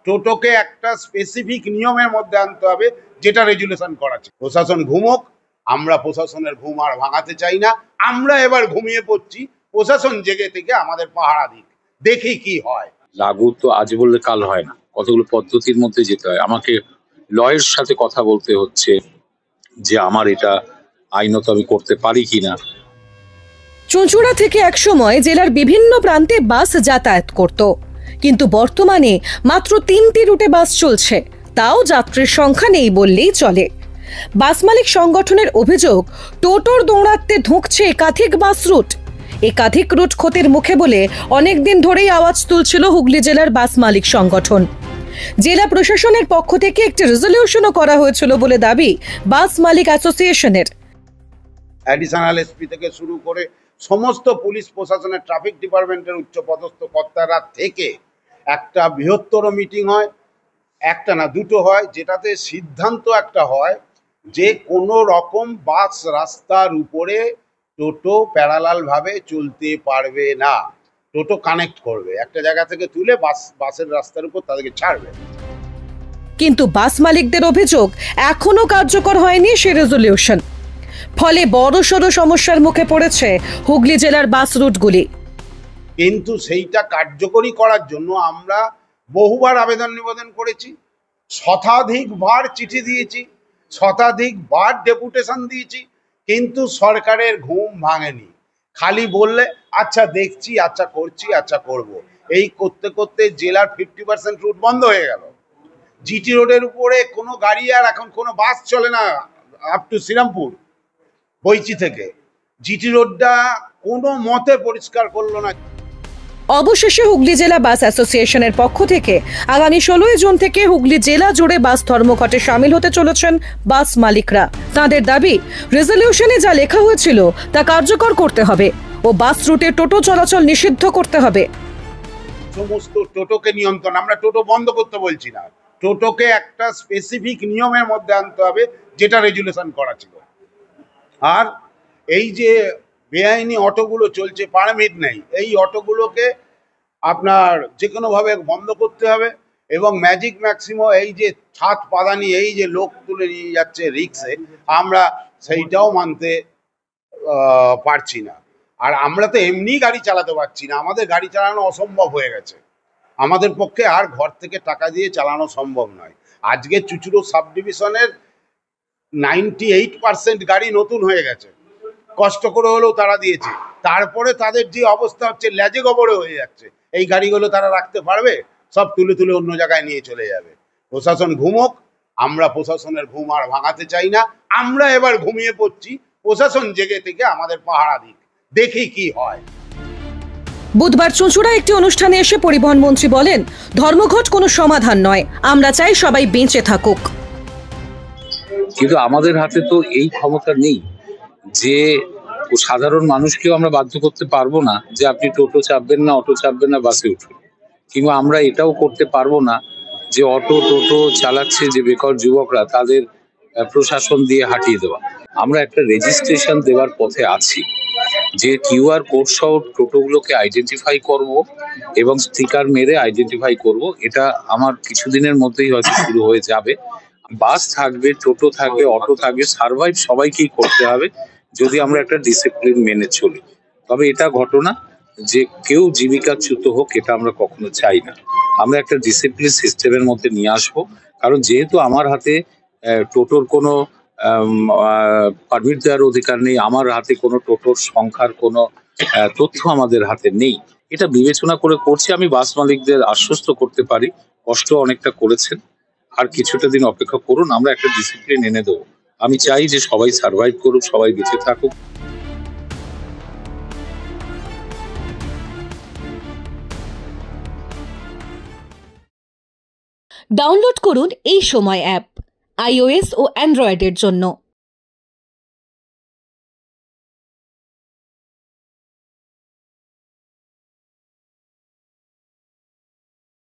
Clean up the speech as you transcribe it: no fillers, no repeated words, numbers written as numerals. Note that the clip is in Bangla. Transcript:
টোটোকে একটা স্পেসিফিক নিয়মের মধ্যে আনতে হবে, যেটা রেজুলেশন করা আছে। প্রশাসন ঘুমোক, আমরা প্রশাসনের ঘুম আর ভাঙাতে চাই না। আমরা এবার ঘুমিয়ে পড়ছি, প্রশাসন জেগে থেকে আমাদের পাহারা দিক, দেখি কি হয়। লাগু তো আজ বললে কাল হয় না, কতগুলো পদ্ধতির মধ্যে যেতে হয়। আমাকে লয়ের সাথে কথা বলতে হচ্ছে যে আমার এটা আইনত আমি করতে পারি কিনা। চুঁচুড়া থেকে একসময় জেলার বিভিন্ন প্রান্তে বাস যাতায়াত করত, কিন্তু বর্তমানে মাত্র 3টি রুটে বাস চলছে, তাও যাত্রীর সংখ্যা নেই বললেই চলে। বাস মালিক সংগঠনের অভিযোগ, টোটোর দৌড়াতে ধুঁকছে একাধিক বাস রুট। একাধিক রুট ক্ষতির মুখে বলে অনেকদিন ধরেই আওয়াজ তুলছিল হুগলি জেলার বাস মালিক সংগঠন। জেলা প্রশাসনের পক্ষ থেকে একটি রেজলিউশনও করা হয়েছিল বলে দাবি বাস মালিক অ্যাসোসিয়েশনের। অ্যাডিশনাল এসপি থেকে শুরু করে সমস্ত পুলিশ প্রশাসনের, ট্রাফিক ডিপার্টমেন্টের উচ্চপদস্থ কর্তারা থেকে একটা বৃহত্তর মিটিং হয়, একটা না দুটো হয়, যেটাতে সিদ্ধান্ত একটা হয় যে কোনো রকম বাস রাস্তার উপরে টোটো প্যারালাল ভাবে চলতে পারবে না। টোটো কানেক্ট করবে, একটা জায়গা থেকে তুলে বাসের রাস্তার উপর তাদেরকে ছাড়বে। কিন্তু বাস মালিকদের অভিযোগ, এখনো কার্যকর হয়নি সে রেজলিউশন। ফলে বড়সড় সমস্যার মুখে পড়েছে হুগলি জেলার বাস রুটগুলি। কিন্তু সেইটা কার্যকরী করার জন্য আমরা বহুবার আবেদন নিবেদন করেছি, শতাধিকবার চিঠি দিয়েছি, শতাধিকবার ডেপুটেশন দিয়েছি, কিন্তু সরকারের ঘুম ভাঙেনি। খালি বললে আচ্ছা দেখছি, আচ্ছা করছি, আচ্ছা করব, এই করতে করতে জেলার 50% রুট বন্ধ হয়ে গেল। জিটি রোডের উপরে কোনো গাড়ি আর এখন কোনো বাস চলে না আপ টু শ্রীরামপুর বইচি থেকে। জিটি রোডটা কোনো মতে পরিষ্কার করলো না। অবশেষে হুগলি জেলা বাস অ্যাসোসিয়েশনের পক্ষ থেকে আগামী 16 জুন থেকে হুগলি জেলা জুড়ে বাস ধর্মঘটে সামিল হতে চলেছেন বাস মালিকরা। তাদের দাবি, রেজলিউশনে যা লেখা হয়েছিল তা কার্যকর করতে হবে ও বাস রুটে টোটো চলাচল নিষিদ্ধ করতে হবে। সমস্ত টোটোকে নিয়ন্ত্রণ, আমরা টোটো বন্ধ করতে বলছি না, টোটোকে একটা স্পেসিফিক নিয়মের মধ্যে আনতে হবে, যেটা রেজুলেশন করা ছিল। আর এই যে বেআইনি অটোগুলো চলছে, পারমিট নেই, এই অটোগুলোকে আপনার যে কোনোভাবে বন্ধ করতে হবে। এবং ম্যাজিক ম্যাক্সিমো এই যে ছাদ পাদানি, এই যে লোক তুলে নিয়ে যাচ্ছে রিক্সে, আমরা সেইটাও মানতে পারছি না। আর আমরা তো এমনি গাড়ি চালাতে পারছি না, আমাদের গাড়ি চালানো অসম্ভব হয়ে গেছে, আমাদের পক্ষে আর ঘর থেকে টাকা দিয়ে চালানো সম্ভব নয়। আজকে চুঁচুড়ো সাব ডিভিশনের 98% গাড়ি নতুন হয়ে গেছে, কষ্ট করে হলেও তারা দিয়েছে। তারপরে তাদের যে অবস্থা হচ্ছে, ল্যাজে গবরে হয়ে যাচ্ছে। এই গাড়িগুলো তারা রাখতে পারবে? সব তুলে তুলে অন্য জায়গায় নিয়ে চলে যাবে। প্রশাসন ঘুমোক, আমরা প্রশাসনের ঘুম আর ভাঙাতে চাই না। আমরা এবার ঘুমিয়ে পড়ছি, প্রশাসন জেগে থেকে আমাদের পাহারা দিক, দেখি কি হয়। বুধবার চুঁচুড়া একটি অনুষ্ঠানে এসে পরিবহন মন্ত্রী বলেন, ধর্মঘট কোনো সমাধান নয়, আমরা চাই সবাই বেঁচে থাকুক। কিন্তু আমাদের হাতে তো এই ক্ষমতা নেই যে সাধারণ মানুষকেও আমরা বাধ্য করতে পারবো না যে আপনি টোটো চাপবেন না, অটো চাপবেন না, বাসে উঠুন। কিংবা আমরা এটাও করতে পারবো না যে অটো টোটো চালাচ্ছে যে বেকার যুবকরা, তাদের প্রশাসন দিয়ে হাঁটিয়ে দেওয়া। আমরা একটা রেজিস্ট্রেশন দেওয়ার পথে আছি, যে কিউআর কোড সহ টোটোগুলোকে আইডেন্টিফাই করব এবং স্টিকার মেরে আইডেন্টিফাই করব। এটা আমার কিছুদিনের মধ্যেই হয়তো শুরু হয়ে যাবে। বাস থাকবে, টোটো থাকবে, অটো থাকবে, সার্ভাইভ সবাইকেই করতে হবে যদি আমরা একটা ডিসিপ্লিন মেনে চলি। তবে এটা ঘটনা যে কেউ জীবিকাচ্যুত হোক, এটা আমরা কখনো চাই না। আমরা একটা ডিসিপ্লিন সিস্টেমের মধ্যে নিয়ে আসবো, কারণ যেহেতু আমার হাতে টোটোর কোনো পারমিট দেওয়ার অধিকার নেই, আমার হাতে কোনো টোটোর সংখ্যার কোনো তথ্য আমাদের হাতে নেই, এটা বিবেচনা করে করছি। আমি বাস মালিকদের আশ্বস্ত করতে পারি, কষ্ট অনেকটা করেছেন, আর কিছুটা দিন অপেক্ষা করুন, আমরা একটা ডিসিপ্লিন এনে দেবো। আমি চাই যে সবাই সার্ভাইভ করুক, সবাই বেঁচে থাকুক। ডাউনলোড করুন এই সময় অ্যাপ, iOS ও অ্যান্ড্রয়েডের জন্য।